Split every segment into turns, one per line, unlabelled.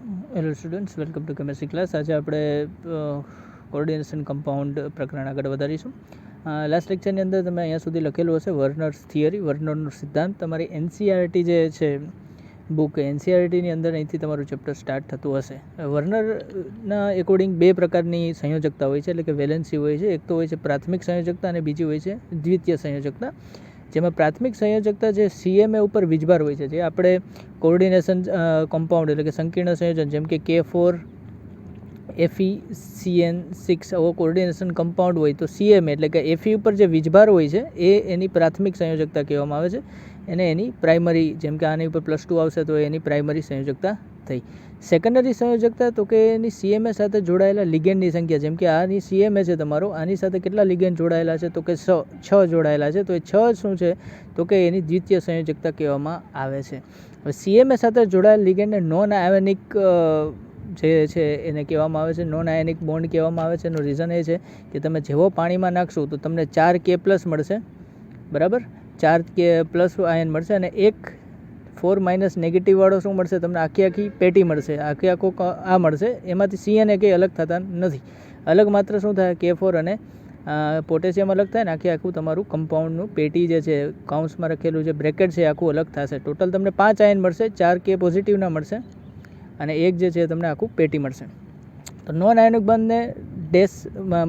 Hello students, welcome to chemistry class. આજે આપણે coordination compound પ્રકરણ આગળ વધારીશું. લાસ્ટ લેક્ચરની અંદર તમે અહીંયા સુધી લખેલું હશે વર્નર્સ થિયરી, વર્નરનો સિદ્ધાંત. તમારી એનસીઆરટી જે છે બુક, એનસીઆરટીની અંદર અહીંથી તમારું ચેપ્ટર સ્ટાર્ટ થતું હશે. વર્નરના એકોર્ડિંગ બે પ્રકારની સંયોજકતા હોય છે, એટલે કે વેલેન્સી હોય છે. એક તો હોય છે પ્રાથમિક સંયોજકતા અને બીજી હોય છે દ્વિતીય સંયોજકતા. જેમાં પ્રાથમિક સંયોજકતા જે સીએમએ ઉપર વીજભાર હોય છે, જે આપણે કોઓર્ડિનેશન કમ્પાઉન્ડ એટલે કે સંકીર્ણ સંયોજન જેમ કે K4 FeCN6 આવો કોઓર્ડિનેશન કમ્પાઉન્ડ હોય તો સીએમએ એટલે કે Fe ઉપર જે વીજભાર હોય છે એ એની પ્રાથમિક સંયોજકતા કહેવામાં આવે છે. એને એની પ્રાઇમરી, જેમ કે આની ઉપર +2 આવશે તો એની પ્રાઇમરી સંયોજકતા થઈ. સેકન્ડરી સંયોજકતા તો કે એની સીએમએ સાથે જોડાયેલા લિગેન્ડની સંખ્યા, જેમ કે આની સીએમએ છે તમારો, આની સાથે કેટલા લિગેન્ડ જોડાયેલા છે તો કે 6 જોડાયેલા છે. તો એ 6 શું છે તો કે એની દ્વિતીય સંયોજકતા કહેવામાં આવે છે. હવે સીએમએ સાથે જોડાયેલ લિગેન્ડને નોન આયોનિક જે છે એને કહેવામાં આવે છે, નોન આયોનિક બોન્ડ કહેવામાં આવે છે. એનું રીઝન એ છે કે તમે જેવો પાણીમાં નાખશો તો તમને 4K+ મળશે, બરાબર, 4K+ આયન મળશે, અને એક 4- નેગેટિવ વાળો શું મળશે તમને, આખી પેટી મળશે, આખો આ મળશે. એમાંથી CN કંઈ અલગ થતા નથી. અલગ માત્ર શું થાય, K4 અને પોટેશિયમ અલગ થાય ને આખું તમારું કમ્પાઉન્ડનું પેટી જે છે, કાઉન્સમાં રખેલું જે બ્રેકેટ છે આખું અલગ થશે. ટોટલ તમને 5 આયન મળશે, 4K પોઝિટિવના મળશે અને એક જે છે તમને આખું પેટી મળશે. તો નોન આયોનિક બંધને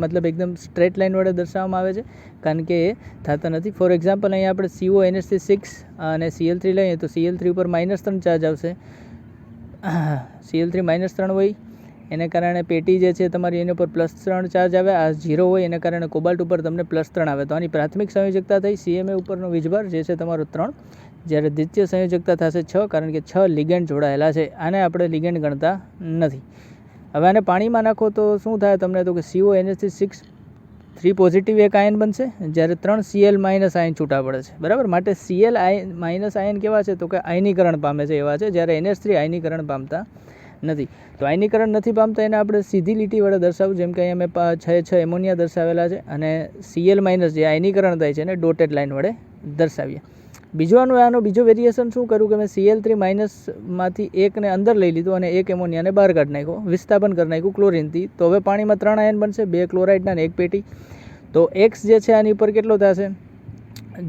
મતલબ એકદમ સ્ટ્રેટ લાઇન વડે દર્શાવવામાં આવે છે, કારણ કે એ થતા નથી. ફોર એક્ઝામ્પલ અહીંયા આપણે CONH6 અને Cl3 લઈએ તો Cl3 ઉપર -3 ચાર્જ આવશે. Cl3 -3 હોય એને કારણે પેટી જે છે તમારી એની ઉપર +3 ચાર્જ આવે. આ 0 હોય એને કારણે કોબાલ્ટ ઉપર તમને +3 આવે. તો આની પ્રાથમિક સંયોજકતા થઈ CMA ઉપરનો વીજભાર જે છે તમારો 3, જ્યારે દ્વિતીય સંયોજકતા થશે 6, કારણ કે 6 લિગેન્ડ જોડાયેલા છે. આને આપણે લિગેન્ડ ગણતા નથી. હવે આને પાણીમાં નાખો તો શું થાય તમને, તો કે CONH6 3 પોઝિટિવ એક આયન બનશે, જ્યારે 3 Cl- આયન છૂટા પડે છે, બરાબર. માટે Cl- આયન કેવા છે તો કે આયનીકરણ પામે છે એવા છે, જ્યારે NH3 આયનીકરણ પામતા નથી. તો આયનીકરણ નથી પામતા એને આપણે સીધી લીટી વડે દર્શાવવું, જેમ કે અહીંયા મેં 6 એમોનિયા દર્શાવેલા છે, અને Cl- જે આયનીકરણ થાય છે એને ડોટેડ લાઇન વડે દર્શાવીએ. આનો બીજો વેરિએશન શું કર્યું કે મેં Cl3- માંથી એકને અંદર લઈ લીધું અને એક એમોનિયાને બહાર કાઢી નાખ્યો, વિસ્થાપન કરી નાખ્યું ક્લોરીનથી. તો હવે પાણીમાં 3 આયન બનશે, 2 ક્લોરાઇડના અને એક પેટી. તો X જે છે આની ઉપર કેટલો થશે,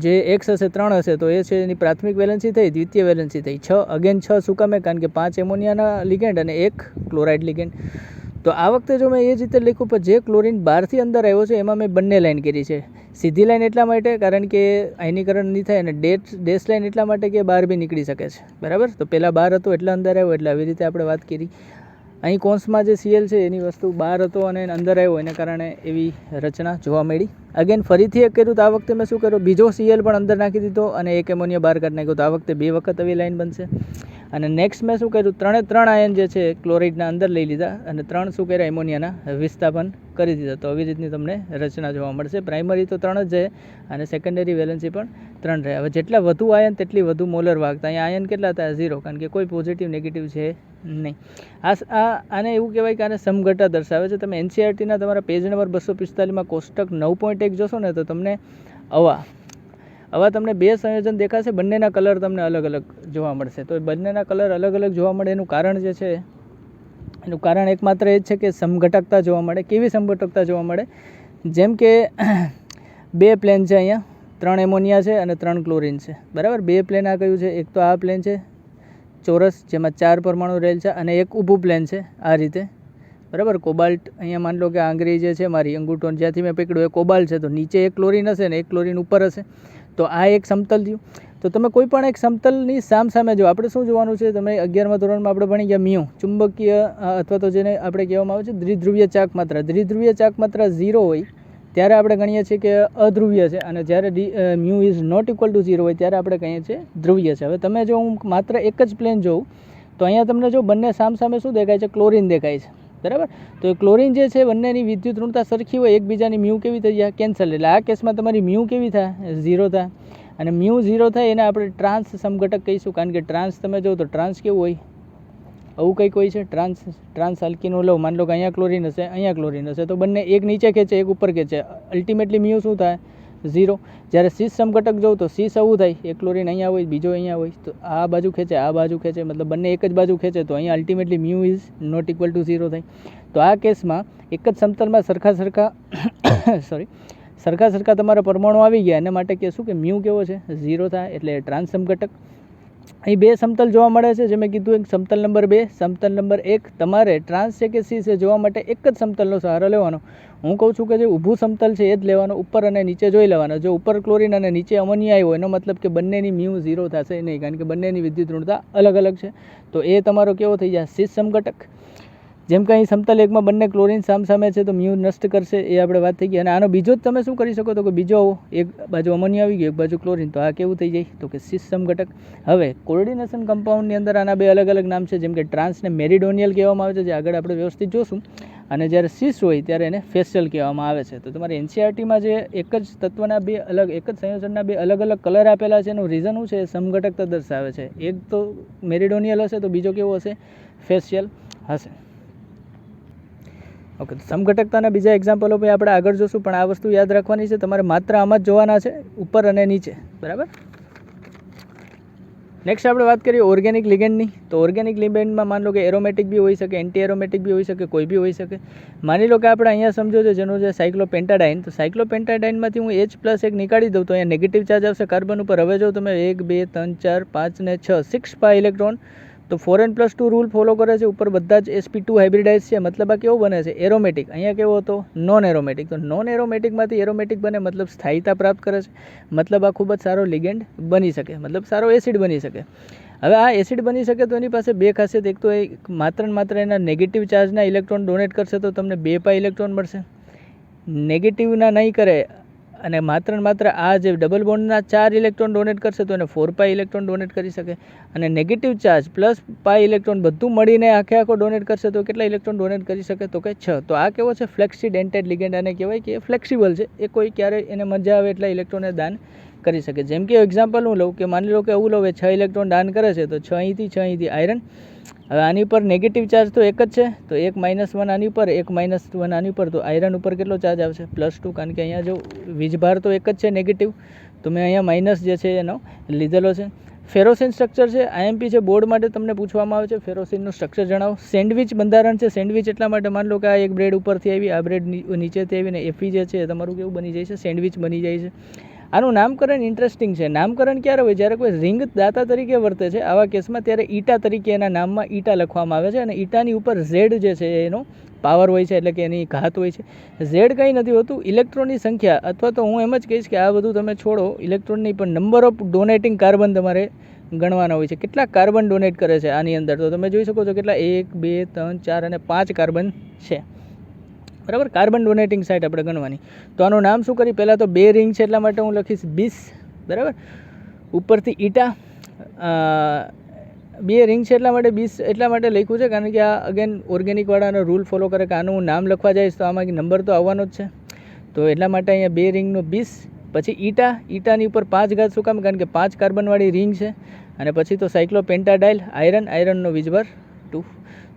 જે X હશે 3 હશે, તો એ છે એની પ્રાથમિક વેલેન્સી થઈ, દ્વિતીય વેલેન્સી થઈ 6. અગેન 6 શું કામે, કારણ કે 5 એમોનિયાના લિગેન્ડ અને 1 ક્લોરાઇડ લિગેન્ડ. તો આ વખતે જો મેં એ જ રીતે લખ્યું, પણ જે ક્લોરીન બહારથી અંદર આવ્યો છે એમાં મેં બંને લાઈન કરી છે. સીધી લાઈન એટલા માટે કારણ કે આયનીકરણ નહીં થાય, અને ડેશ લાઈન એટલા માટે કે બહાર બી નીકળી શકે છે, બરાબર. તો પહેલાં બહાર હતો એટલે અંદર આવ્યો, એટલે આવી રીતે આપણે વાત કરી. અહીં કૌંસમાં જે Cl છે એની વસ્તુ બહાર હતો અને અંદર આવ્યો, એને કારણે એવી રચના જોવા મળી. અગેન ફરીથી એક કર્યું તો આ વખતે મેં શું કર્યું, બીજો Cl પણ અંદર નાખી દીધો અને એક એમોનિયા બહાર કાઢી નાખ્યો. તો આ વખતે 2 વખત આવી લાઈન બનશે. અને નેક્સ્ટ મેં શું કર્યું, 3 આયન જે છે ક્લોરાઇડના અંદર લઈ લીધા અને 3 શું કર્યા, એમોનિયાના વિસ્થાપન કરી દીધા. તો આવી રીતની તમને રચના જોવા મળશે. પ્રાઇમરી તો 3 જ છે અને સેકન્ડરી વેલેન્સી પણ 3 રહે. હવે જેટલા વધુ આયન તેટલી વધુ મોલર વાહકતા. અહીંયા આયન કેટલા હતા, 0, કારણ કે કોઈ પોઝિટિવ નેગેટિવ છે નહીં. આને એવું કહેવાય કે આને સમઘટા દર્શાવે છે. તમે એનસીઆરટીના તમારા પેજ નંબર 245 કોષ્ટક 9.1 જોશો ને તો તમને આવા તમને 2 સંયોજન દેખાશે, બંનેના કલર તમને અલગ અલગ જોવા મળશે. તો બંનેના કલર અલગ અલગ જોવા મળે એનું કારણ જે છે, એનું કારણ એકમાત્ર એ જ છે કે સમઘટકતા જોવા મળે. કેવી સમઘટકતા જોવા મળે, જેમ કે 2 પ્લેન છે, અહીંયા 3 એમોનિયા છે અને 3 ક્લોરીન છે, બરાબર. 2 પ્લેન આ કયું છે, એક તો આ પ્લેન છે ચોરસ, જેમાં 4 પરમાણુ રહેલ છે, અને એક ઊભું પ્લેન છે આ રીતે, બરાબર. કોબાલ્ટ અહીંયા માની લો કે આંગળી જે છે મારી અંગૂઠો જ્યાંથી મેં પકડ્યું એ કોબાલ્ટ છે, તો નીચે એક ક્લોરીન હશે ને એક ક્લોરીન ઉપર હશે. તો આ એક સમતલ થયું. તો તમે કોઈ પણ એક સમતલની સામે જો આપણે શું જોવાનું છે, તમે 11મા ધોરણમાં આપણે ભણી ગયા મ્યુ, ચુંબકીય અથવા તો જેને આપણે કહેવામાં આવે છે દ્વિધ્રુવીય ચાક માત્રા. દ્વિધ્રુવીય ચાક માત્રા 0 હોય ત્યારે આપણે ગણીએ છીએ કે અધ્રુવીય છે, અને જ્યારે mu is not equal to 0 હોય ત્યારે આપણે કહીએ છીએ ધ્રુવીય છે. હવે તમે જો હું માત્ર એક જ પ્લેન જોઉં તો અહીંયા તમને જો બંને સામે શું દેખાય છે, ક્લોરીન દેખાય છે, બરાબર. તો એ ક્લોરીન જે છે બંનેની વિદ્યુત ઋણતા સરખી હોય, એકબીજાની મ્યુ કેવી થઈ જાય, કેન્સલ. એટલે આ કેસમાં તમારી મ્યુ કેવી થાય, 0 થાય. અને મ્યુ 0 થાય એને આપણે ટ્રાન્સ સમઘટક કહીશું, કારણ કે ટ્રાન્સ તમે જો તો ટ્રાન્સ કેવું હોય, આવું કંઈક હોય છે. ટ્રાન્સ આલ્કીનો લો, માની લો કે અહીંયા ક્લોરીન હશે, અહીંયા ક્લોરીન હશે, તો બંને એક નીચે ખેંચે એક ઉપર ખેંચે, અલ્ટિમેટલી મ્યુ શું થાય, 0. જ્યારે સીસ સમઘટક જોઉં તો સીસ આવું થાય, એક ક્લોરીન અહીંયા હોય, બીજો અહીંયા હોય, તો આ બાજુ ખેંચે, આ બાજુ ખેંચે, મતલબ બંને એક જ બાજુ ખેંચે, તો અહીંયા ultimately mu is not equal to 0 થાય. તો આ કેસમાં એક જ સમતલમાં સરખા સરખા તમારા પરમાણુ આવી ગયા, એના માટે કહેશું કે મ્યુ કેવો છે 0 થાય, એટલે ટ્રાન્સ સમઘટક. અહીં બે સમતલ જોવા મળે છે, જે મેં કીધું એક સમતલ નંબર 2, સમતલ નંબર 1. તમારે ટ્રાન્સ છે કે સીસ છે જોવા માટે એક જ સમતલનો સહારો લેવાનો. હું કહું છું કે જે ઊભું સમતલ છે એ જ લેવાનો, ઉપર અને નીચે જોઈ લેવાનો. જો ઉપર ક્લોરીન અને નીચે અમોનિયા આવ્યો એનો મતલબ કે બંનેની મ્યુ 0 થશે નહીં, કારણ કે બંનેની વિદ્યુત ઋણતા અલગ અલગ છે. તો એ તમારો કેવો થઈ જાય સીસ સમઘટક. જેમ કે અહીં સમતલ એકમાં બંને ક્લોરીન સામસામે છે તો મ્યુ નષ્ટ કરશે, એ આપણે વાત થઈ ગઈ. અને આનો બીજો જ તમે શું કરી શકો, તો કે બીજો એક બાજુ અમોનિયા આવી ગયો, એક બાજુ ક્લોરીન, તો આ કેવું થઈ જાય, તો કે સીસ સમઘટક. હવે કોઓર્ડિનેશન કમ્પાઉન્ડની અંદર આના બે અલગ અલગ નામ છે, જેમ કે ટ્રાન્સને મેરિડોનિયલ કહેવામાં આવે છે, જે આગળ આપણે વ્યવસ્થિત જોશું. અને જ્યારે સીસ હોય ત્યારે એને ફેશિયલ કહેવામાં આવે છે. તો તમારે એનસીઆરટીમાં જે એક જ તત્વના બે અલગ, એક જ સંયોજનના બે અલગ અલગ કલર આપેલા છે, એનું રીઝન શું છે, સમઘટકતા દર્શાવે છે. એક તો મેરિડોનિયલ હશે તો બીજો કેવો હશે, ફેશિયલ હશે. ઓકે, તો સમઘટકતાના બીજા એક્ઝામ્પલો પણ આપણે આગળ જોશું, પણ આ વસ્તુ યાદ રાખવાની છે, તમારે માત્ર આમાં જ જોવાના છે, ઉપર અને નીચે. બરાબર. નેક્સ્ટ આપણે વાત કરીએ ઓર્ગેનિક લિગેન્ડની. તો ઓર્ગેનિક લિગેન્ડમાં માની લો કે એરોમેટિક બી હોઈ શકે, એન્ટી એરોમેટિક બી હોઈ શકે, કોઈ બી હોઈ શકે. માની લો કે આપણે અહીંયા સમજો છો જેનું છે સાયક્લોપેન્ટાડાઇન. તો સાયક્લોપેન્ટાડાઇનમાંથી હું H+1 નીકાળી દઉં તો અહીંયા નેગેટિવ ચાર્જ આવશે કાર્બન ઉપર. હવે જો તમે 1 2 3 4 5 ને 6 6 પાઈ ઇલેક્ટ્રોન, તો 4n+2 રૂલ ફોલો કરે છે. ઉપર બધા જ sp2 હાઇબ્રિડાઇઝ છે, મતલબ આ કેવો બને છે, એરોમેટિક. અહીંયા કેવો હતો, નોન એરોમેટિક. તો નોન એરોમેટિકમાંથી એરોમેટિક બને, મતલબ સ્થાયીતા પ્રાપ્ત કરે છે, મતલબ આ ખૂબ જ સારો લિગેન્ડ બની શકે, મતલબ સારો એસિડ બની શકે. હવે આ એસિડ બની શકે તો એની પાસે બે ખાસિયત. એક તો એ માત્ર ને માત્ર એના નેગેટિવ ચાર્જના ઇલેક્ટ્રોન ડોનેટ કરશે તો તમને 2 પાઈ ઇલેક્ટ્રોન મળશે. નેગેટિવના નહીં કરે અને માત્ર ને માત્ર આ જે ડબલ બોન્ડના 4 ઇલેક્ટ્રોન ડોનેટ કરશે તો એને 4 પાઈ ઇલેક્ટ્રોન ડોનેટ કરી શકે. અને negative charge plus pi electron બધું મળીને આખો ડોનેટ કરશે તો કેટલા ઇલેક્ટ્રોન ડોનેટ કરી શકે, તો કે 6. તો આ કેવો છે, ફ્લેક્સિડેન્ટેડ લિગેન્ડ. આને કહેવાય કે ફ્લેક્સિબલ છે, એ કોઈ ક્યારે એને મજા આવે એટલા ઇલેક્ટ્રોનને દાન કરી શકે. જેમ કે એક્ઝામ્પલ હું લઉં કે માની લો કે એવું લઉં 6 ઇલેક્ટ્રોન દાન કરે છે, તો 6 અહીંથી આયરન. હવે આની ઉપર નેગેટિવ ચાર્જ તો એક જ છે, તો 1 -1 આની ઉપર, 1 -1 આની ઉપર, તો આયરન ઉપર કેટલો ચાર્જ આવશે, +2. કારણ કે અહીંયા જો વીજભાર તો એક જ છે નેગેટિવ, તો મેં અહીંયા માઇનસ જે છે એનો લીધેલો છે. ફેરોસિન સ્ટ્રક્ચર છે, આઈએમપી છે, બોર્ડ માટે તમને પૂછવામાં આવે છે, ફેરોસિનનું સ્ટ્રક્ચર જણાવો. સેન્ડવિચ બંધારણ છે. સેન્ડવિચ એટલા માટે માની લો કે આ એક બ્રેડ ઉપરથી આવી, આ બ્રેડ નીચેથી આવીને એફી જે છે તમારું કેવું બની જાય છે, સેન્ડવિચ બની જાય છે. આનું નામકરણ ઇન્ટરેસ્ટિંગ છે. નામકરણ ક્યારે હોય, જ્યારે કોઈ રિંગ દાતા તરીકે વર્તે છે આવા કેસમાં, ત્યારે ઈટા તરીકે એના નામમાં ઈટા લખવામાં આવે છે. અને ઈટાની ઉપર ઝેડ જે છે એનો પાવર હોય છે, એટલે કે એની ઘાત હોય છે. ઝેડ કંઈ નથી હોતું, ઇલેક્ટ્રોનની સંખ્યા, અથવા તો હું એમ જ કહીશ કે આ બધું તમે છોડો, ઇલેક્ટ્રોનની પણ નંબર ઓફ ડોનેટિંગ કાર્બન તમારે ગણવાના હોય છે. કેટલા કાર્બન ડોનેટ કરે છે આની અંદર, તો તમે જોઈ શકો છો કેટલા 1 2 3 4 અને 5 કાર્બન છે. બરાબર, કાર્બન ડોનેટિંગ સાઇટ આપણે ગણવાની. તો આનું નામ શું કરી, પહેલાં તો 2 રિંગ છે એટલા માટે હું લખીશ 20. બરાબર, ઉપરથી ઈટા 2 રિંગ છે એટલા માટે 20 એટલા માટે લખ્યું છે, કારણ કે આ અગેન ઓર્ગેનિકવાળાનો રૂલ ફોલો કરે કે આનું હું નામ લખવા જઈશ તો આમાં નંબર તો આવવાનો જ છે. તો એટલા માટે અહીંયા 2 રિંગનો 20. પછી ઈટાની ઉપર 5 ઘાત શું કામ, કારણ કે 5 કાર્બનવાળી રિંગ છે. અને પછી તો સાયક્લોપેન્ટાડાઇલ, આયરનનો વીજભાર 2.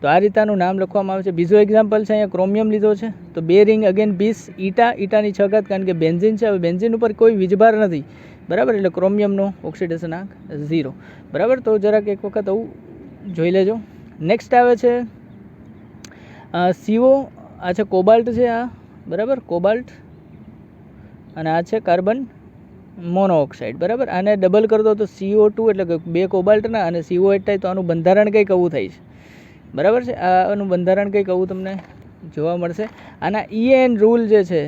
તો આ રીતનું નામ લખવામાં આવે છે. બીજો એક્ઝામ્પલ છે, અહીંયા ક્રોમિયમ લીધો છે, તો 2 રિંગ અગેન 20, ઈટાની 6 ઘાત, કારણ કે બેન્ઝીન છે. હવે બેન્ઝીન ઉપર કોઈ વીજભાર નથી, બરાબર, એટલે ક્રોમિયમનો ઓક્સિડેશન આંક 0. બરાબર, તો જરાક એક વખત આવું જોઈ લેજો. નેક્સ્ટ આવે છે CO. આ છે કોબાલ્ટ છે, આ બરાબર કોબાલ્ટ, અને આ છે કાર્બન મોનોઓક્સાઇડ. બરાબર, આને ડબલ કરી દો તો CO2, એટલે કે 2 કોબાલ્ટના અને CO8 થાય, તો આનું બંધારણ કંઈક આવું થાય છે. બરાબર છે, આનું બંધારણ કંઈક આવું તમને જોવા મળશે. આના EN રૂલ જે છે,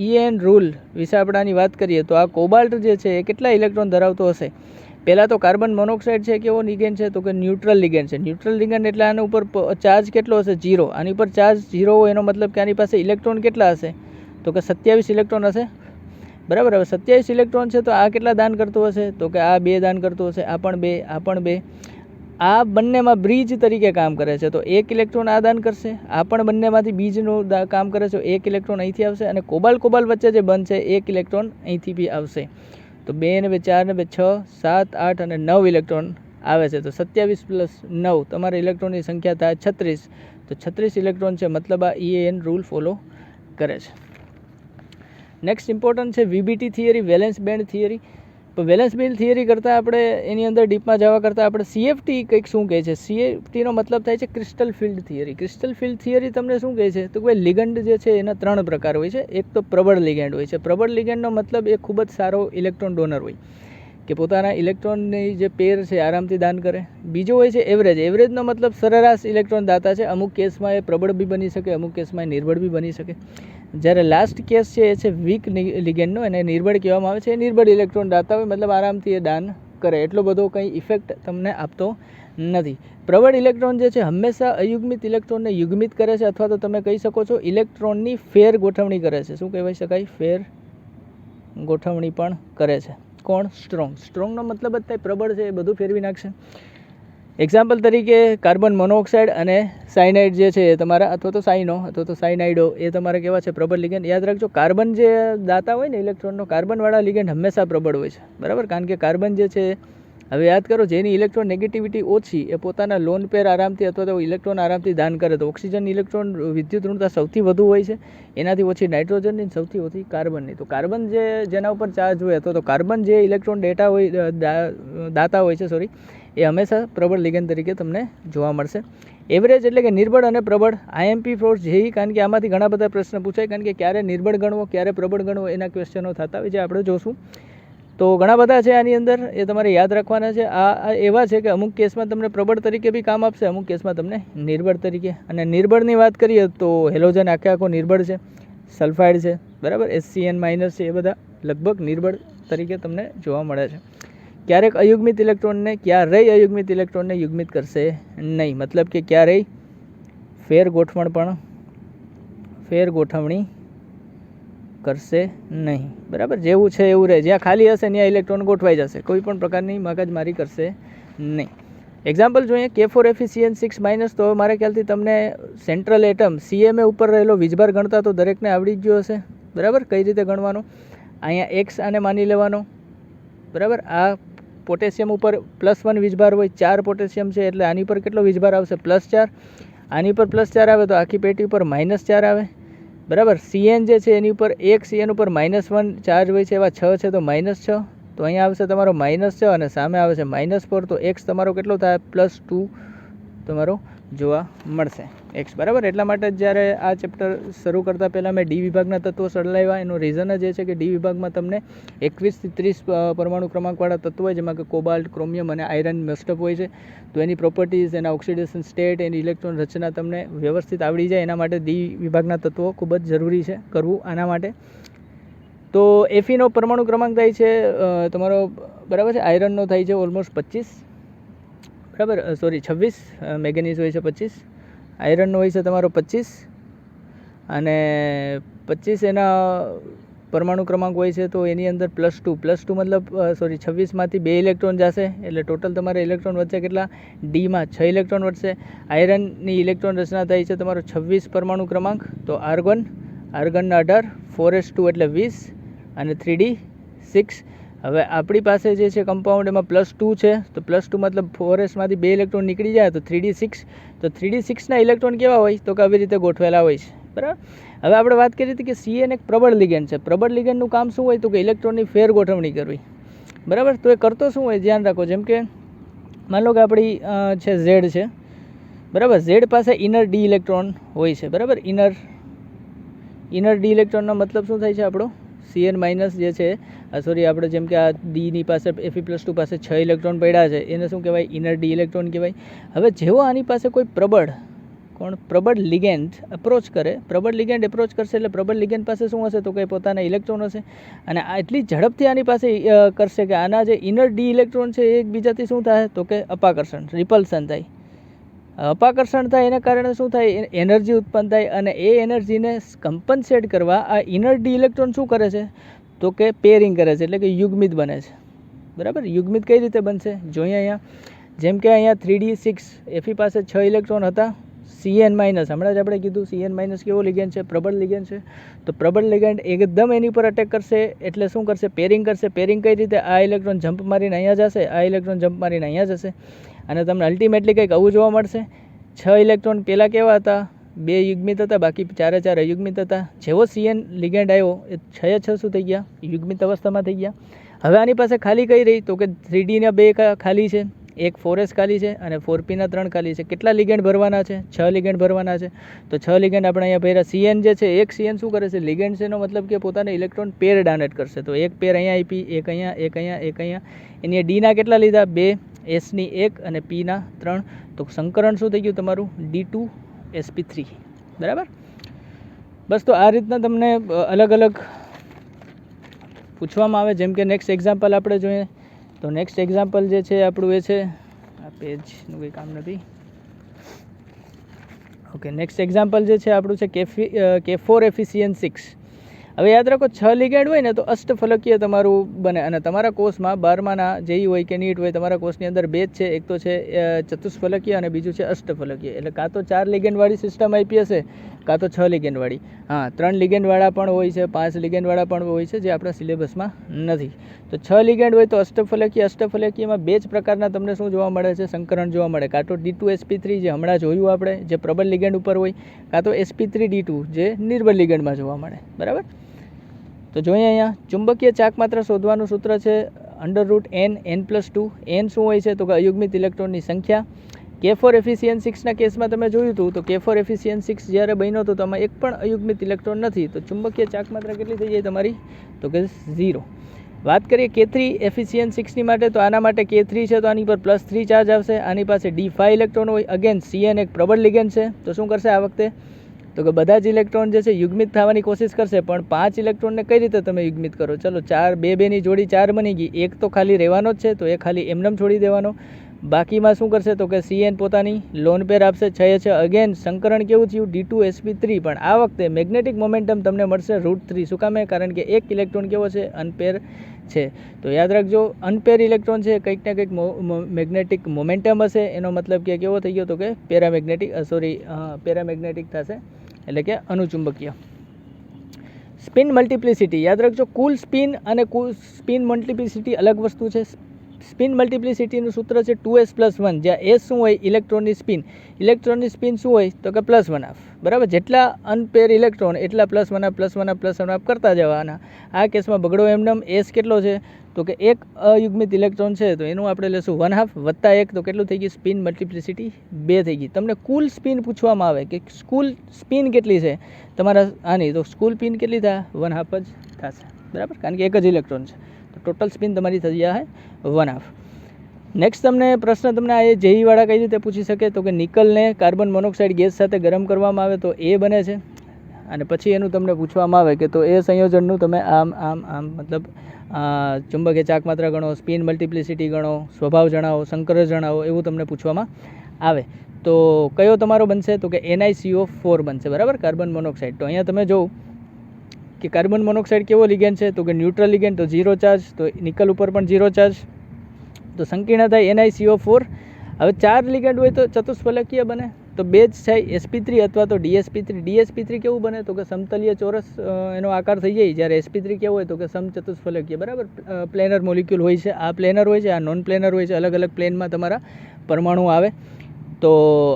EN રૂલ વિશે આપણે આની વાત કરીએ તો આ કોબાલ્ટ જે છે એ કેટલા ઇલેક્ટ્રોન ધરાવતો હશે. પહેલાં તો કાર્બન મોનોક્સાઇડ છે, કેવો લિગેન્ડ છે, તો કે ન્યુટ્રલ લિગેન્ડ છે. ન્યુટ્રલ લિગેન્ડ એટલે આના ઉપર ચાર્જ કેટલો હશે, 0. આની ઉપર ચાર્જ 0 હોય એનો મતલબ કે આની પાસે ઇલેક્ટ્રોન કેટલા હશે, તો કે 27 ઇલેક્ટ્રોન હશે. બરાબર, હવે 27 ઇલેક્ટ્રોન છે તો આ કેટલા દાન કરતો હશે, તો કે આ 2 દાન કરતો હશે, આ પણ 2, આ પણ 2. આ બંનેમાં બ્રિજ તરીકે કામ કરે છે, તો 1 ઇલેક્ટ્રોન આ દાન કરશે, આ પણ બંનેમાંથી બીજનું કામ કરે છે, 1 ઇલેક્ટ્રોન અહીંથી આવશે. અને કોબાલ્ટ વચ્ચે જે બનશે 1 ઇલેક્ટ્રોન અહીંથી બી આવશે. તો 2 ને 2 4 ને 2 6 7 8 અને 9 ઇલેક્ટ્રોન આવે છે. તો 27 + 9 તમારા ઇલેક્ટ્રોનની સંખ્યા થાય 36. તો 36 ઇલેક્ટ્રોન છે, મતલબ આ EN રૂલ ફોલો કરે છે. નેક્સ્ટ ઇમ્પોર્ટન્ટ છે વીબીટી થિયરી, વેલેન્સ બેન્ડ થિયરી. તો વેલેન્સ બેન્ડ થિયરી કરતાં આપણે એની અંદર ડીપમાં જવા કરતાં આપણે CFT કંઈક શું કહે છે. CFTનો મતલબ થાય છે crystal field theory. Crystal field theory તમને શું કહે છે તો કે લિગેન્ડ જે છે એના 3 પ્રકાર હોય છે. એક તો પ્રબળ લિગેન્ડ હોય છે. પ્રબળ લિગેન્ડનો મતલબ એ ખૂબ જ સારો ઇલેક્ટ્રોન ડોનર હોય કે પોતાના ઇલેક્ટ્રોનની જે પેર છે આરામથી દાન કરે. બીજો હોય છે એવરેજ. એવરેજનો મતલબ સરેરાશ ઇલેક્ટ્રોન દાતા છે. અમુક કેસમાં એ પ્રબળ બી બની શકે, અમુક કેસમાં એ નિર્બળ બી બની શકે. જ્યારે લાસ્ટ કેસ છે એ છે વીક લિગેન્ડનો, એને નિર્બળ કહેવામાં આવે છે. એ નિર્બળ ઇલેક્ટ્રોન દાતા હોય, મતલબ આરામથી એ દાન કરે, એટલો બધો કંઈ ઇફેક્ટ તમને આપતો નથી. પ્રબળ ઇલેક્ટ્રોન જે છે હંમેશા અયુગ્મિત ઇલેક્ટ્રોનને યુગ્મિત કરે છે, અથવા તો તમે કહી શકો છો ઇલેક્ટ્રોનની ફેર ગોઠવણી કરે છે. શું કહેવાય શકાય? ફેર ગોઠવણી પણ કરે છે. કોણ? સ્ટ્રોંગ. સ્ટ્રોંગનો મતલબ જ થાય પ્રબળ છે એ બધું ફેરવી નાખશે. એક્ઝામ્પલ તરીકે કાર્બન મોનોક્સાઇડ અને સાયનાઇડ જે છે એ તમારા, અથવા તો સાઇનો અથવા તો સાયનાઇડો, એ તમારા કેવા છે? પ્રબળ લિગેન્ડ. યાદ રાખજો, કાર્બન જે દાતા હોય ને ઇલેક્ટ્રોનનો, કાર્બનવાળા લિગેન્ડ હંમેશા પ્રબળ હોય છે, બરાબર. કારણ કે કાર્બન જે છે, હવે યાદ કરો, જેની ઇલેક્ટ્રોન નેગેટિવિટી ઓછી એ પોતાના લોન પેર આરામથી અથવા તો ઇલેક્ટ્રોન આરામથી દાન કરે. તો ઓક્સિજન ઇલેક્ટ્રોન વિદ્યુત ઋણતા સૌથી વધુ હોય છે, એનાથી ઓછી નાઇટ્રોજનની, સૌથી ઓછી કાર્બનની. તો કાર્બન જેના ઉપર ચાર્જ હોય અથવા તો કાર્બન જે ઇલેક્ટ્રોન ડેટા હોય, દાતા હોય છે, સોરી, એ હંમેશા પ્રબળ લિગેન્ડ તરીકે તમને જોવા મળશે. એવરેજ એટલે કે નિર્બળ અને પ્રબળ. IMP ફોર્સ જેઈ, કારણ કે આમાંથી ઘણા બધા પ્રશ્ન પૂછાય, કારણ કે ક્યારે નિર્બળ ગણવો, ક્યારે પ્રબળ ગણવો, એના ક્વેશ્ચનો થતા હોય છે, આપણે જોશું. તો ઘણા બધા છે આની અંદર, એ તમારે યાદ રાખવાના છે. આ એવા છે કે અમુક કેસમાં તમને પ્રબળ તરીકે બી કામ આપશે, અમુક કેસમાં તમને નિર્બળ તરીકે. અને નિર્બળની વાત કરીએ તો હેલોજન આખો નિર્બળ છે, સલ્ફાઇડ છે, બરાબર, SCN- છે, એ બધા લગભગ નિર્બળ તરીકે તમને જોવા મળે છે. ક્યારેક અયુગ્મિત ઇલેક્ટ્રોનને, ક્યારેય અયુગ્મિત ઇલેક્ટ્રોનને યુગ્મિત કરશે નહીં. મતલબ કે ક્યારેય ફેર ગોઠવણી કરશે નહીં, બરાબર. જેવું છે એવું રહે, જ્યાં ખાલી હશે ત્યાં ઇલેક્ટ્રોન ગોઠવાઈ જશે, કોઈ પણ પ્રકારની મગજમારી કરશે નહીં. એક્ઝામ્પલ જોઈએ, K4FeCN6-. તો મારા ખ્યાલથી તમને સેન્ટ્રલ એટમ CMA ઉપર રહેલો વીજભાર ગણતા તો દરેકને આવડી જ ગયો હશે, બરાબર. કઈ રીતે ગણવાનો? અહીંયા X આને માની લેવાનો, બરાબર. આ પોટેશિયમ ઉપર +1 વીજભાર હોય, 4 પોટેશિયમ છે, એટલે આની પર કેટલો વીજભાર આવશે? +4. આની પર +4 આવે તો આખી પેટી ઉપર -4 આવે, બરાબર. CN જે છે એની ઉપર, એક CN ઉપર -1 ચાર્જ હોય છે, એવા 6 છે તો -6. તો અહીંયા આવશે તમારો -6 અને સામે આવે છે -4. તો X તમારો કેટલો થાય? +2 તમારો જોવા મળશે, X, બરાબર. એટલા માટે જ્યારે આ ચેપ્ટર શરૂ કરતાં પહેલાં મેં ડી વિભાગના તત્વો સળલાવ્યા. એનું રીઝન જ એ છે કે ડી વિભાગમાં તમને 21 થી 30 પરમાણુ ક્રમાંકવાળા તત્વો હોય, જેમાં કે કોબાલ્ટ, ક્રોમિયમ અને આયરન મસ્ટઅપ હોય છે. તો એની પ્રોપર્ટીઝ, એના ઓક્સિડેશન સ્ટેટ, એની ઇલેક્ટ્રોન રચના તમને વ્યવસ્થિત આવડી જાય, એના માટે ડી વિભાગના તત્વો ખૂબ જ જરૂરી છે કરવું આના માટે. તો Feનો પરમાણુ ક્રમાંક થાય છે તમારો, બરાબર છે. આયરનનો થાય છે ઓલમોસ્ટ 25, બરાબર, સોરી 26. મેંગેનીઝ હોય છે 25, આયરનનો હોય છે તમારો 25, અને 25 એના પરમાણુ ક્રમાંક હોય છે. તો એની અંદર +2 મતલબ, સોરી 26માંથી 2 ઇલેક્ટ્રોન જશે, એટલે ટોટલ તમારે ઇલેક્ટ્રોન વધશે કેટલા? ડીમાં 6 ઇલેક્ટ્રોન વધશે. આયરનની ઇલેક્ટ્રોન રચના થાય છે તમારો 26 પરમાણુ ક્રમાંક. તો આર્ગનના 18, 4s2 એટલે 20, અને 3d6. હવે આપણી પાસે જે છે કમ્પાઉન્ડ, એમાં +2 છે, તો +2 મતલબ 4sમાંથી 2 ઇલેક્ટ્રોન નીકળી જાય તો 3d6. તો 3d6ના ઇલેક્ટ્રોન કેવા હોય? તો કે આવી રીતે ગોઠવેલા હોય છે, બરાબર. હવે આપણે વાત કરી હતી કે CN એક પ્રબળ લિગેન્ડ છે. પ્રબળ લિગેન્ડનું કામ શું હોય? તો કે ઇલેક્ટ્રોનની ફેર ગોઠવણી કરવી, બરાબર. તો એ કરતો શું હોય? ધ્યાન રાખો. જેમ કે માન લો કે આપણી છે Z છે, બરાબર. Z પાસે ઇનર ડી ઇલેક્ટ્રોન હોય છે, બરાબર. ઇનર ડી ઇલેક્ટ્રોનનો મતલબ શું થાય છે આપણો? CN- જે છે, સોરી, આપણે જેમ કે આ ડીની પાસે, Fe+2 પાસે 6 ઇલેક્ટ્રોન પડ્યા છે, એને શું કહેવાય? ઇનર ડી ઇલેક્ટ્રોન કહેવાય. હવે જેવો આની પાસે કોઈ પ્રબળ લિગેન્ડ અપ્રોચ કરે, પ્રબળ લિગેન્ડ એપ્રોચ કરશે, એટલે પ્રબળ લિગેન્ડ પાસે શું હશે? તો કે પોતાના ઇલેક્ટ્રોન હશે, અને એટલી ઝડપથી આની પાસે કરશે કે આના જે ઇનર ડી ઇલેક્ટ્રોન છે એ એકબીજાથી શું થાય? તો કે અપાકર્ષણ, રિપલ્સન થાય. અપાકર્ષણ થાય એના કારણે શું થાય? એનર્જી ઉત્પન્ન થાય, અને એ એનર્જીને કમ્પન્સેટ કરવા આ ઇનર ડી ઇલેક્ટ્રોન શું કરે છે? તો કે પેરિંગ કરે છે, એટલે કે યુગ્મિત બને છે, બરાબર. યુગ્મિત કઈ રીતે બનશે? જોઈએ અહીંયા. જેમ કે અહીંયા 3d6, Fe પાસે 6 ઇલેક્ટ્રોન હતા, CN-, હમણાં જ આપણે કીધું CN- કેવો લિગેન્ડ છે? પ્રબળ લિગેન્ડ છે. તો પ્રબળ લિગેન્ડ એકદમ એની પર અટેક કરશે, એટલે શું કરશે? પેરિંગ કરશે. પેરિંગ કઈ રીતે? આ ઇલેક્ટ્રોન જમ્પ મારીને અહીંયા જશે, આ ઇલેક્ટ્રોન જમ્પ મારીને અહીંયા જશે, અને તમને અલ્ટિમેટલી કંઈક આવું જોવા મળશે. 6 ઇલેક્ટ્રોન પહેલાં કેવા હતા? 2 યુગ્મિત હતા, બાકી 4 અયુગ્મિત હતા. જેવો CN લિગેન્ડ આવ્યો એ 6 શું થઈ ગયા, યુગ્મિત અવસ્થામાં થઈ ગયા. હવે આની પાસે ખાલી કઈ રહી તો કે 3Dના 2 ખાલી છે, એક 4S ખાલી છે અને 4Pના 3 ખાલી છે. કેટલા લિગેન્ડ ભરવાના છે? 6 લિગેન્ડ ભરવાના છે. તો 6 લિગેન્ડ આપણે અહીંયા ભર્યા. CN જે છે, એક CN શું કરે છે? લિગેન્ડ છે એનો મતલબ કે પોતાને ઇલેક્ટ્રોન પેર ડોનેટ કરશે. તો એક પેર અહીંયા આપી, એક અહીંયા, એક અહીંયા, એક અહીંયા. એની Dના કેટલા લીધા? 2, Sની 1 અને Pના 3. તો સંકરણ શું થઈ ગયું તમારું? D2sp3. બરાબર. બસ તો આ રીતના તમને અલગ અલગ પૂછવામાં આવે. જેમ કે નેક્સ્ટ એક્ઝામ્પલ આપણે જોઈએ તો નેક્સ્ટ એક્ઝામ્પલ જે છે આપણું એ છે, આ પેજનું કંઈ કામ નથી. ઓકે, નેક્સ્ટ એક્ઝામ્પલ જે છે આપણું છે K4FeCN6. હવે યાદ રાખો 6 લિગેન્ડ હોય ને તો અષ્ટફલકીય તમારું બને. અને તમારા કોર્સમાં 12માના જેઈ હોય કે નીટ હોય, તમારા કોર્સની અંદર 2 જ છે. એક તો છે ચતુષ્ફલકીય અને બીજું છે અષ્ટફલકીય. એટલે કાં તો 4 લિગેન્ડવાળી સિસ્ટમ આપી હશે, કાં તો 6 લિગેન્ડવાળી. હા, 3 લિગેન્ડવાળા પણ હોય છે, 5 લિગેન્ડવાળા પણ હોય છે, જે આપણા સિલેબસમાં નથી. તો 6 લિગેન્ડ હોય તો અષ્ટફલકીય. અષ્ટફલકીયમાં 2 જ પ્રકારના તમને શું જોવા મળે છે? સંકરણ જોવા મળે. કાં તો D2sp3 જે હમણાં જોયું આપણે, જે પ્રબળ લિગેન્ડ ઉપર હોય, કાં તો sp3d2 જે નિર્બળ લિગેન્ડમાં જોવા મળે. બરાબર. તો જોઈએ અહીંયા ચુંબકીય ચાક માત્ર શોધવાનું સૂત્ર છે √n+2. n શું હોય છે? તો કે અયુગ્મિત ઇલેક્ટ્રોનની સંખ્યા. K4FeCN6ના કેસમાં તમે જોયું હતું તો K4FeCN6 જ્યારે બન્યો હતો તો આમાં એક પણ અયુગ્મિત ઇલેક્ટ્રોન નથી. તો ચુંબકીય ચાક માત્રા કેટલી થઈ જાય તમારી? તો કે 0. વાત કરીએ K3FeCN6ની માટે તો આના માટે K3 છે તો આની પર +3 ચાર્જ આવશે. આની પાસે D5 ઇલેક્ટ્રોન હોય. અગેન CN એક પ્રબળ લિગેન્ડ છે. તો શું કરશે આ વખતે? તો કે બધા જ ઇલેક્ટ્રોન જે છે યુગ્મિત થવાની કોશિશ કરશે. પણ 5 ઇલેક્ટ્રોનને કઈ રીતે તમે યુગ્મિત કરો? ચલો 4, 2-2ની જોડી 4 બની ગઈ. એક તો ખાલી રહેવાનો જ છે, તો એ ખાલી એમનેમ છોડી દેવાનો. બાકીમાં શું કરશે? તો કે CN પોતાની લોન પેર આપશે. 6 છે. અગેન સંકરણ કેવું થયું? D2sp3. પણ આ વખતે મેગ્નેટિક મોમેન્ટમ તમને મળશે √3. શું કામે? કારણ કે એક ઇલેક્ટ્રોન કેવો છે? અનપેર છે. તો યાદ રાખજો, અનપેર ઇલેક્ટ્રોન છે, કંઈક ને કંઈક મેગ્નેટિક મોમેન્ટમ હશે. એનો મતલબ કે કેવો થઈ ગયો? તો કે પેરામેગ્નેટિક થશે, એટલે કે અનુચુંબકીય. સ્પિન મલ્ટિપ્લિસિટી યાદ રાખજો. કુલ સ્પિન અને કુલ સ્પિન મલ્ટિપ્લિસિટી અલગ વસ્તુ છે. સ્પિન મલ્ટિપ્લિસિટીનું સૂત્ર છે 2s+1, જ્યાં s શું હોય? ઇલેક્ટ્રોનની સ્પિન. ઇલેક્ટ્રોનની સ્પિન શું હોય? તો કે +1/2. બરાબર. જેટલા અનપેર ઇલેક્ટ્રોન એટલા +1/2 કરતા જવાના. આ કેસમાં બગડો એમનેમ. s કેટલો છે? તો કે એક અયુગ્મિત ઇલેક્ટ્રોન છે તો એનું આપણે લેશું 1/2 + 1. તો કેટલું થઈ ગયું? સ્પિન મલ્ટિપ્લિસિટી 2 થઈ ગઈ. તમને કુલ સ્પિન પૂછવામાં આવે કે કુલ સ્પિન કેટલી છે તમારા આની, તો કુલ સ્પિન કેટલી થાય? 1/2 જ થશે. બરાબર. કારણ કે એક જ ઇલેક્ટ્રોન છે. તો ટોટલ સ્પિન તમારી થઈ જાય 1/2. નેક્સ્ટ તમને પ્રશ્ન તમને આ જેઈવાળા કઈ રીતે પૂછી શકે? તો કે નિકલને કાર્બન મોનોક્સાઇડ ગેસ સાથે ગરમ કરવામાં આવે તો એ બને છે. અને પછી એનું તમને પૂછવામાં આવે કે તો એ સંયોજનનું તમે આમ મતલબ ચુંબકીય ચાક માત્રા ગણો, સ્પિન મલ્ટિપ્લિસિટી ગણો, સ્વભાવ જણાવો, સંકર જણાવો, એવું તમને પૂછવામાં આવે. તો કયો તમારો બનશે? તો કે NiCO4 બનશે. બરાબર. Carbon monoxide. તો અહીંયા તમે જોવો કે કાર્બન મોનોક્સાઇડ કેવો લિગેન્ડ છે? તો કે ન્યુટ્રલ લિગેન્ડ, તો 0 ચાર્જ. તો નિકલ ઉપર પણ 0 ચાર્જ. તો સંકીર્ણ થાય NiCO4. હવે 4 લિગેન્ડ હોય તો ચતુષ્ફલકીય બને. તો 2 જ થાય, sp3 અથવા તો dsp3. dsp3 કેવું બને? તો કે સમતલીય ચોરસ એનો આકાર થઈ જાય. જ્યારે sp3 કેવું હોય? તો કે સમચતુષ્ફલકીય. બરાબર. પ્લેનર મોલિક્યુલ હોય છે. આ પ્લેનર હોય છે, આ નોન પ્લેનર હોય છે. અલગ અલગ પ્લેનમાં તમારા પરમાણુ આવે. તો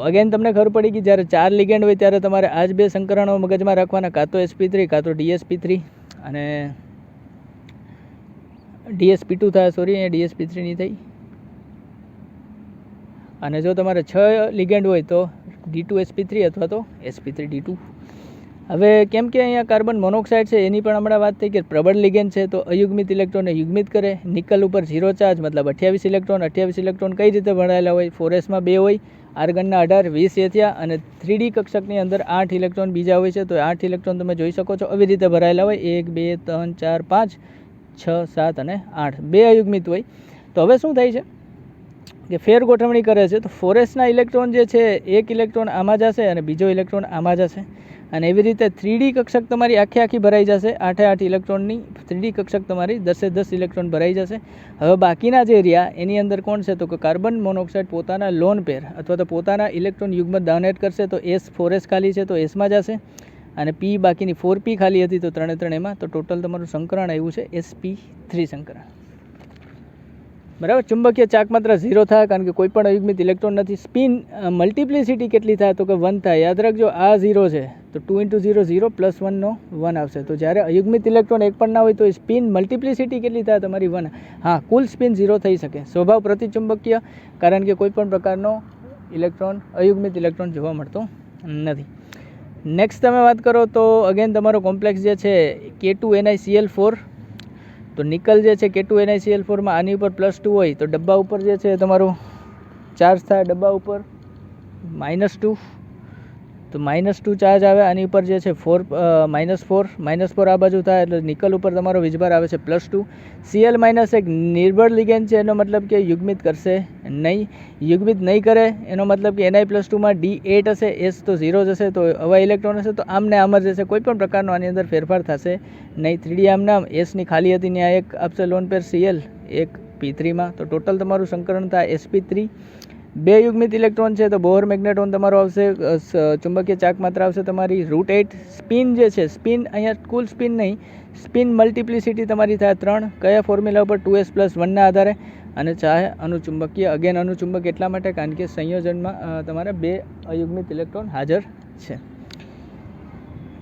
અગેન તમને ખબર પડી ગઈ, જ્યારે 4 લિગેન્ડ હોય ત્યારે તમારે આ જ 2 સંકરણો મગજમાં રાખવાના, કાં તો sp3 કાં તો dsp3. અને dsp2 થાય, સોરી અહીંયા dsp3 નહીં થઈ. અને જો તમારે 6 લિગેન્ડ હોય તો D2sp3 અથવા તો sp3d2. હવે કેમ કે અહીંયા કાર્બન મોનોક્સાઇડ છે એની પણ હમણાં વાત થઈ કે પ્રબળ લિગેન્ડ છે તો અયુગ્મિત ઇલેક્ટ્રોનને યુગ્મિત કરે. નિકલ ઉપર 0 ચાર્જ મતલબ 28 ઇલેક્ટ્રોન કઈ રીતે ભરાયેલા હોય? 4sમાં 2 હોય, આર્ગનના 18, 20 એ થયા. અને 3D કક્ષકની અંદર 8 ઇલેક્ટ્રોન બીજા હોય છે. તો 8 ઇલેક્ટ્રોન તમે જોઈ શકો છો આવી રીતે ભરાયેલા હોય. 1, 2, 3, 4, 5, 6, 7 અને 8. 2 અયુગ્મિત હોય. તો હવે શું થાય છે કે ફેર ગોઠવણી કરે છે. તો 4sના ઇલેક્ટ્રોન જે છે એક ઇલેક્ટ્રોન આમાં જશે અને બીજો ઇલેક્ટ્રોન આમાં જશે. અને એવી રીતે 3D કક્ષક તમારી આખી ભરાઈ જશે. 8 ઇલેક્ટ્રોનની 3D કક્ષક તમારી 10 ઇલેક્ટ્રોન ભરાઈ જશે. હવે બાકીના જે રહ્યા એની અંદર કોણ છે? તો કે કાર્બન મોનોક્સાઇડ પોતાના લોન પેર અથવા તો પોતાના ઇલેક્ટ્રોન યુગ્મ ડોનેટ કરશે. તો 4s ખાલી છે તો sમાં જશે. અને p બાકીની 4p ખાલી હતી તો 3 એમાં. તો ટોટલ તમારું સંકરણ આવ્યું છે sp3 સંકરણ. બરાબર. ચુંબકીય ચાક માત્ર 0 થાય કારણ કે કોઈ પણ અયુગ્મિત ઇલેક્ટ્રોન નથી. સ્પિન મલ્ટિપ્લિસિટી કેટલી થાય તો કે 1 થાય. યાદ રાખજો આ 0 છે તો 2 × 0 0 + 1 નો 1 આવશે. તો જ્યારે અયુગ્મિત ઇલેક્ટ્રોન એક પણ ના હોય તો સ્પિન મલ્ટિપ્લિસિટી કેટલી થાય તમારી 1. હા, કુલ સ્પિન 0 થઈ શકે. સ્વભાવ પ્રતિચુંબકીય કારણ કે કોઈ પણ પ્રકારનો ઇલેક્ટ્રોન અયુગ્મિત ઇલેક્ટ્રોન જોવા મળતો નથી. નેક્સ્ટ તમે વાત કરો તો અગેન તમારો કોમ્પ્લેક્સ જે છે K2NiCl4. તો નિકલ જે છે K2NiCl4 માં આની ઉપર +2 હોય તો ડબ્બા ઉપર જે છે તમારું ચાર્જ થાય, ડબ્બા ઉપર -2 તો -2 ચાર્જ આવે. આની ઉપર જે છે -4 આ બાજુ થાય એટલે નિકલ ઉપર તમારો વીજભાર આવે છે +2. Cl- એક નિર્બળ લિગેન્ડ છે, એનો મતલબ કે યુગ્મિત કરશે નહીં. યુગ્મિત નહીં કરે એનો મતલબ કે Ni+2 માં D8 હશે, S તો 0 જ હશે, તો આવા ઇલેક્ટ્રોન હશે તો આમને આમ જ હશે, કોઈ પણ પ્રકારનો આની અંદર ફેરફાર થશે નહીં. 3D આમનામ Sની ખાલી હતી ને આ એક આપશે લોન પેર Cl, એક P3 માં, તો ટોટલ તમારું સંકરણ થાય sp3. 2 યુગ્મિત ઇલેક્ટ્રોન છે તો બોહર મેગ્નેટોન તમારો આવશે. ચુંબકીય ચાક માત્રા આવશે તમારી √8. સ્પિન જે છે, સ્પિન અહીંયા કુલ સ્પિન નહીં, સ્પિન મલ્ટિપ્લિસિટી તમારી થાય 3. કયા ફોર્મ્યુલા ઉપર 2s + 1 ના આધારે. અને ચાહે અનુચુંબકીય. અગેન અનુચુંબક એટલા માટે કારણ કે સંયોજનમાં તમારે 2 અયુગ્મિત ઇલેક્ટ્રોન હાજર છે.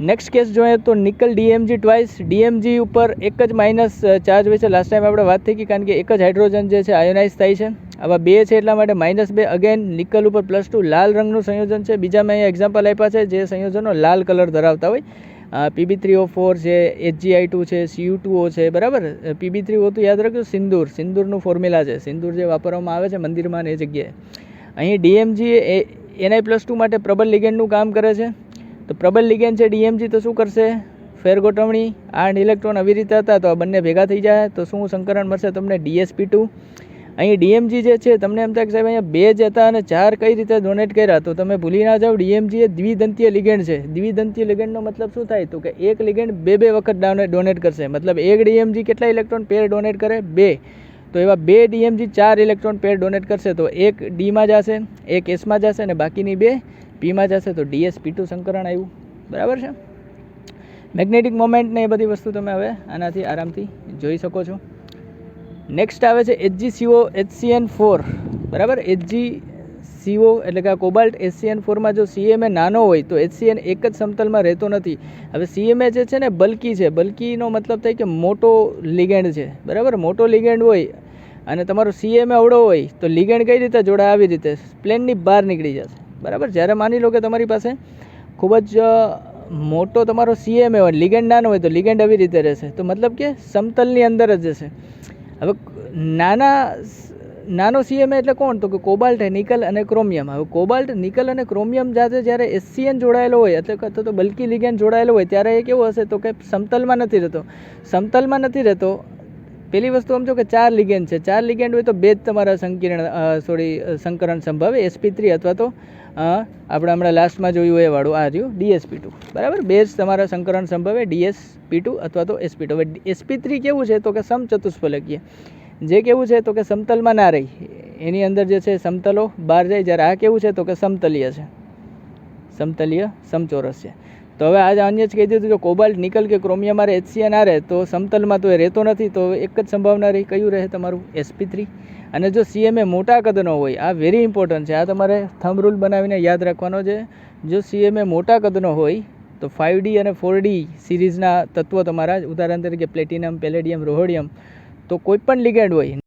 નેક્સ્ટ કેસ જોઈએ તો નિકલ DMg ટ્વાઇસ. DMg ઉપર એક જ માઇનસ ચાર્જ હોય છે. લાસ્ટ ટાઈમ આપણે વાત થઈ ગઈ કારણ કે એક જ હાઇડ્રોજન જે છે આયોનાઇઝ થાય છે. આવા 2 છે એટલા માટે -2. અગેન નિકલ ઉપર +2 લાલ રંગનું સંયોજન છે. બીજા મેં અહીંયા એક્ઝામ્પલ આપ્યા છે જે સંયોજનો લાલ કલર ધરાવતા હોય. Pb3O4 છે, Hgi2 છે, Cu2O છે, બરાબર. Pb3O તો યાદ રાખજો સિંદૂરનું ફોર્મ્યુલા છે. સિંદૂર જે વાપરવામાં આવે છે મંદિરમાં એ જગ્યાએ. અહીં DMg એ Ni+2 માટે પ્રબળ લિગેન્ડનું કામ કરે છે. તો પ્રબળ લિગેન્ડ છે DMg તો શું કરશે? ફેર ગોઠવણી. 8 ઇલેક્ટ્રોન આવી રીતે હતા તો આ બંને ભેગા થઈ જાય તો શું સંકરણ મળશે તમને? DsP2. અહીં DMg જે છે તમને એમ થાય કે સાહેબ અહીંયા 2 જ હતા અને 4 કઈ રીતે ડોનેટ કર્યા, તો તમે ભૂલી ના જાઓ DMg એ દ્વિદંતીય લિગેન્ડ છે. દ્વિદંતીય લિગેન્ડનો મતલબ શું થાય તો કે એક લિગેન્ડ 2 વખત ડોનેટ કરશે. મતલબ એક DMg કેટલા ઇલેક્ટ્રોન પેર ડોનેટ કરે? 2. તો એવા 2 DMg 4 ઇલેક્ટ્રોન પેર ડોનેટ કરશે તો એક D માં જશે, એક S માં જશે અને બાકીની 2 P માં જશે. તો DsP2 સંકરણ આવ્યું, બરાબર છે. મેગ્નેટિક મોમેન્ટ ને એ બધી વસ્તુ તમે હવે આનાથી આરામથી જોઈ શકો છો. નેક્સ્ટ આવે છે HgCO HCN4, બરાબર. HgCO એટલે કે આ કોબાલ્ટ. HCN4 માં જો CMA નાનો હોય તો HCN એક જ સમતલમાં રહેતો નથી. હવે CMA જે છે ને બલ્કી છે. બલ્કીનો મતલબ થાય કે મોટો લિગેન્ડ છે, બરાબર. મોટો લિગેન્ડ હોય અને તમારો CMA અવળો હોય તો લિગેન્ડ કઈ રીતે જોડાય? આવી રીતે પ્લેનની બહાર નીકળી જશે, બરાબર. જ્યારે માની લો કે તમારી પાસે ખૂબ જ મોટો તમારો CMA હોય, લિગેન્ડ નાનો હોય તો લિગેન્ડ આવી રીતે રહેશે, તો મતલબ કે સમતલની અંદર જ જશે. હવે નાનો CMA એટલે કોણ? તો કે કોબાલ્ટ, નિકલ અને ક્રોમિયમ. હવે કોબાલ્ટ, નિકલ અને ક્રોમિયમ સાથે જ્યારે SCN જોડાયેલો હોય અથવા તો બલ્કી લિગેન્ડ જોડાયેલો હોય ત્યારે એ કેવો હશે તો કે સમતલમાં નથી રહેતો. સમતલમાં નથી રહેતો. પેલી વસ્તુ સમજો કે 4 લિગેન્ડ છે. 4 લિગેન્ડ હોય તો 2 જ તમારા સંકરણ સંભાવે, sp3 અથવા તો આપણે હમણાં લાસ્ટમાં જોયું એ વાળું આ રહ્યું DsP2, બરાબર. 2 જ તમારા સંકરણ સંભાવે, DsP2 અથવા તો sp2. હવે sp3 કેવું છે તો કે સમચતુષ્ફલકીય. જે કેવું છે તો કે સમતલમાં ના રહી, એની અંદર જે છે સમતલો બહાર જાય. જ્યારે આ કેવું છે તો કે સમતલીય છે, સમતલીય સમચોરસ છે. તો હવે આજે અન્ય જ કહી દીધું કે કોબાલ્ટ, નિકલ કે ક્રોમિયમ મારે HCN આ રહે તો સમતલમાં તો એ રહેતો નથી, તો એક જ સંભાવના રહી. કયું રહે? તમારું sp3. અને જો CMA મોટા કદનો હોય, આ વેરી ઇમ્પોર્ટન્ટ છે, આ તમારે થંબ રૂલ બનાવીને યાદ રાખવાનો છે. જો CMA મોટા કદનો હોય તો 5D અને 4D સિરીઝના તત્વો તમારા, ઉદાહરણ તરીકે પ્લેટિનમ, પેલેડિયમ, રોહોડિયમ, તો કોઈ પણ લિગેન્ડ હોય